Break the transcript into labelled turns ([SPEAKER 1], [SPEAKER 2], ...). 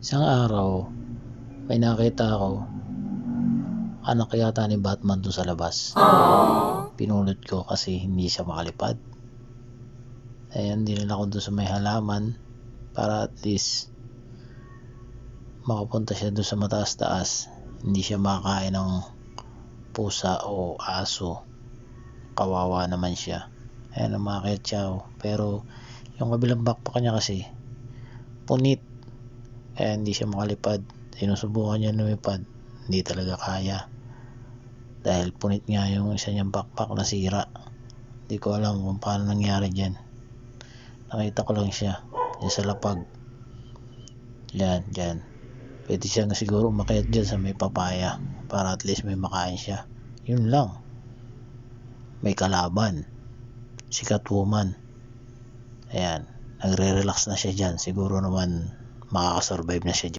[SPEAKER 1] Isang araw, may nakita ako, anak yata ni Batman doon sa labas. Pinulot ko kasi hindi siya makalipad. Ayan, dinala ko doon sa may halaman para at least makapunta siya doon sa mataas-taas. Hindi siya makakain ng pusa o aso. Kawawa naman siya. Ayan, umakyat siya. Pero yung kabilang backpack niya kasi punit. Kaya hindi siya makalipad. Sinusubukan niya lumipad, hindi talaga kaya. Dahil punit nga yung isa niyang backpack na sira. Hindi ko alam kung paano nangyari dyan. Nakita ko lang siya dyan sa lapag. Dyan. Pwede siya na siguro umakyat dyan sa may papaya para at least may makain siya. Yun lang. May kalaban. Si Catwoman. Ayan. Nagre-relax na siya dyan. Siguro naman makakasurvive na siya dyan.